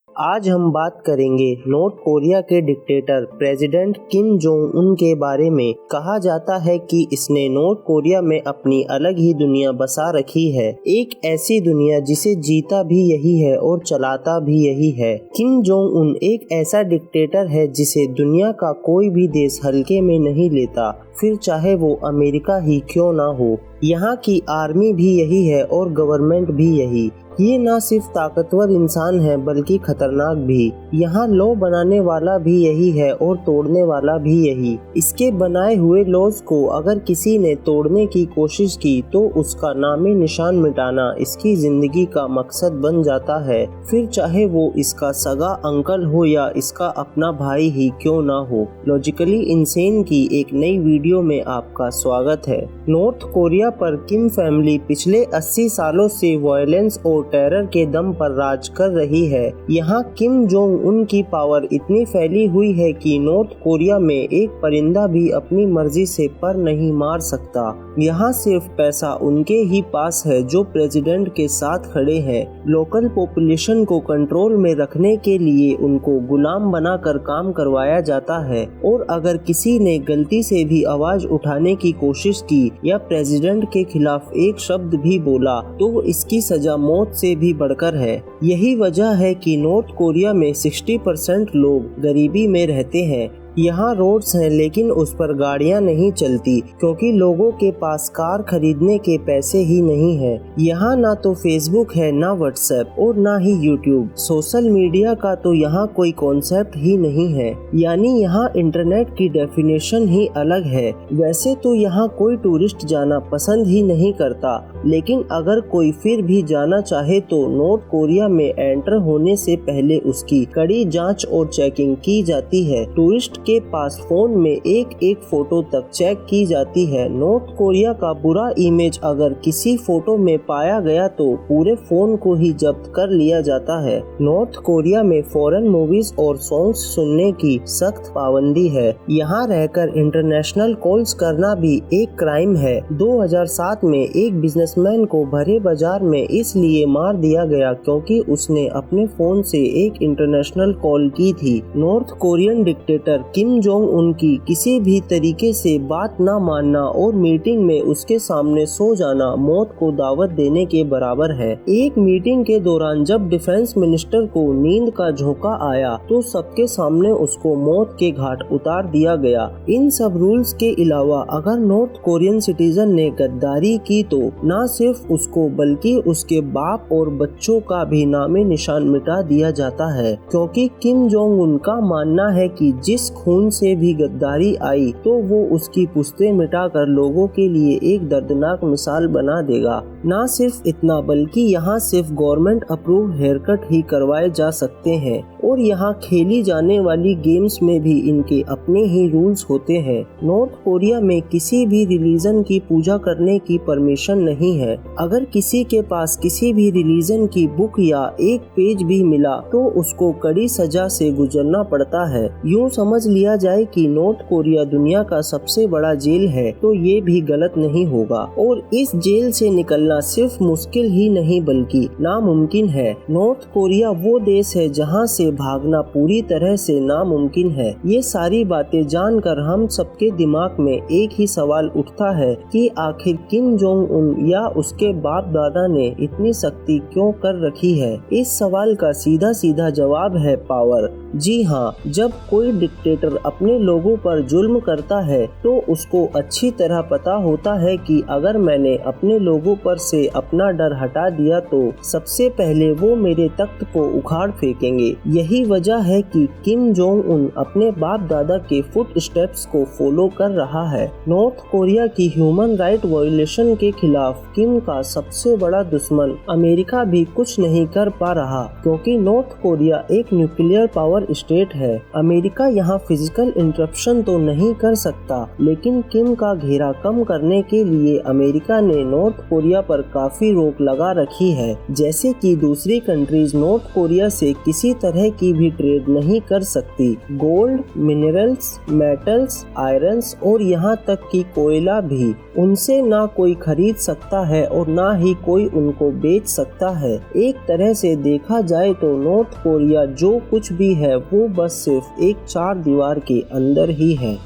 आज हम बात करेंगे नॉर्थ कोरिया के dictator president Kim Jong Un के बारे में। कहा जाता है कि इसने नॉर्थ कोरिया में अपनी अलग ही दुनिया बसा रखी है, एक ऐसी दुनिया जिसे जीता भी यही है और चलाता भी यही है। किम जोंग उन एक ऐसा डिक्टेटर है जिसे दुनिया का कोई भी देश हल्के में नहीं लेता, फिर चाहे वो अमेरिका ही क्यों ना हो। यहाँ की आर्मी भी यही है और गवर्नमेंट भी यही। ये ना सिर्फ ताकतवर इंसान है बल्कि खतरनाक भी। यहाँ लॉ बनाने वाला भी यही है और तोड़ने वाला भी यही। इसके बनाए हुए लॉज को अगर किसी ने तोड़ने की कोशिश की तो उसका नामे निशान मिटाना इसकी जिंदगी का मकसद बन जाता है, फिर चाहे वो इसका सगा अंकल हो या इसका अपना भाई ही क्यों ना हो। लॉजिकली इनसेन की एक नई वीडियो में आपका स्वागत है। नॉर्थ कोरिया पर किम फैमिली पिछले 80 सालों से वायलेंस और टेरर के दम पर राज कर रही है। यहाँ किम जोंग उन की पावर इतनी फैली हुई है कि नॉर्थ कोरिया में एक परिंदा भी अपनी मर्जी से पर नहीं मार सकता। यहाँ सिर्फ पैसा उनके ही पास है जो प्रेसिडेंट के साथ खड़े हैं। लोकल पॉपुलेशन को कंट्रोल में रखने के लिए उनको गुलाम बनाकर काम करवाया जाता है और अगर किसी ने गलती से भी आवाज उठाने की कोशिश की या प्रेसिडेंट के खिलाफ एक शब्द भी बोला तो इसकी सजा मौत से भी बढ़कर है। यही वजह है कि नॉर्थ कोरिया में 60% लोग गरीबी में रहते हैं। यहाँ रोड्स हैं लेकिन उस पर गाड़ियाँ नहीं चलती क्योंकि लोगों के पास कार खरीदने के पैसे ही नहीं है। यहाँ ना तो फेसबुक है, ना व्हाट्सएप और ना ही यूट्यूब। सोशल मीडिया का तो यहाँ कोई कॉन्सेप्ट ही नहीं है, यानी यहाँ इंटरनेट की डेफिनेशन ही अलग है। वैसे तो यहाँ कोई टूरिस्ट जाना पसंद ही नहीं करता, लेकिन अगर कोई फिर भी जाना चाहे तो नॉर्थ कोरिया में एंटर होने से पहले उसकी कड़ी जांच और चेकिंग की जाती है। टूरिस्ट के पास फोन में एक फोटो तक चेक की जाती है। नॉर्थ कोरिया का बुरा इमेज अगर किसी फोटो में पाया गया तो पूरे फोन को ही जब्त कर लिया जाता है। नॉर्थ कोरिया में फॉरेन मूवीज और सॉन्ग्स सुनने की सख्त पाबंदी है। यहाँ रहकर इंटरनेशनल कॉल्स करना भी एक क्राइम है। 2007 में एक बिजनेसमैन को भरे बाजार में इसलिए मार दिया गया क्योंकि उसने अपने फोन से एक इंटरनेशनल कॉल की थी। North Korean dictator Kim Jong Un की किसी भी तरीके से बात ना मानना और मीटिंग में उसके सामने सो जाना मौत को दावत देने के बराबर है। एक मीटिंग के दौरान जब डिफेंस मिनिस्टर को नींद का झोंका आया तो सबके सामने उसको मौत के घाट उतार दिया गया। इन सब रूल्स के अलावा अगर नॉर्थ कोरियन सिटीजन ने गद्दारी की तो न सिर्फ उसको बल्कि उसके बाप और बच्चों का भी नामे निशान मिटा दिया जाता है, क्योंकि किम जोंग उन का मानना है कि जिस खून से भी गद्दारी आई तो वो उसकी पुश्ते मिटाकर लोगों के लिए एक दर्दनाक मिसाल बना देगा। ना सिर्फ इतना बल्कि यहाँ सिर्फ गवर्नमेंट अप्रूव हेयर कट ही करवाए जा सकते हैं और यहाँ खेली जाने वाली गेम्स में भी इनके अपने ही रूल्स होते हैं। नॉर्थ कोरिया में किसी भी रिलीजन की पूजा करने की परमिशन नहीं है। अगर किसी के पास किसी भी रिलीजन की बुक या एक पेज भी मिला तो उसको कड़ी सजा से गुजरना पड़ता है। यूँ समझ लिया जाए कि नॉर्थ कोरिया दुनिया का सबसे बड़ा जेल है तो ये भी गलत नहीं होगा और इस जेल से निकलना सिर्फ मुश्किल ही नहीं बल्कि नामुमकिन है। नॉर्थ कोरिया वो देश है जहाँ से भागना पूरी तरह से नामुमकिन है। ये सारी बातें जानकर हम सबके दिमाग में एक ही सवाल उठता है कि आखिर किम जोंग उन या उसके बाप दादा ने इतनी सख्ती क्यों कर रखी है। इस सवाल का सीधा सीधा जवाब है पावर। जी हाँ, जब कोई डिक्टेटर अपने लोगों पर जुल्म करता है तो उसको अच्छी तरह पता होता है कि अगर मैंने अपने लोगों पर से अपना डर हटा दिया तो सबसे पहले वो मेरे तख्त को उखाड़ फेंकेंगे। यही वजह है कि किम जोंग उन अपने बाप दादा के फुट स्टेप्स को फॉलो कर रहा है। नॉर्थ कोरिया की ह्यूमन राइट वायलेशन के खिलाफ किम का सबसे बड़ा दुश्मन अमेरिका भी कुछ नहीं कर पा रहा, क्योंकि नॉर्थ कोरिया एक न्यूक्लियर पावर सुपर स्टेट है। अमेरिका यहाँ फिजिकल इंटरप्शन तो नहीं कर सकता, लेकिन किम का घेरा कम करने के लिए अमेरिका ने नॉर्थ कोरिया पर काफी रोक लगा रखी है, जैसे कि दूसरी कंट्रीज नॉर्थ कोरिया से किसी तरह की भी ट्रेड नहीं कर सकती। गोल्ड, मिनरल्स, मेटल्स, आयरन्स और यहाँ तक कि कोयला भी उनसे ना कोई खरीद सकता है और ना ही कोई उनको बेच सकता है। एक तरह से देखा जाए तो नॉर्थ कोरिया जो कुछ भी है वो बस सिर्फ एक चार दीवार के अंदर ही है।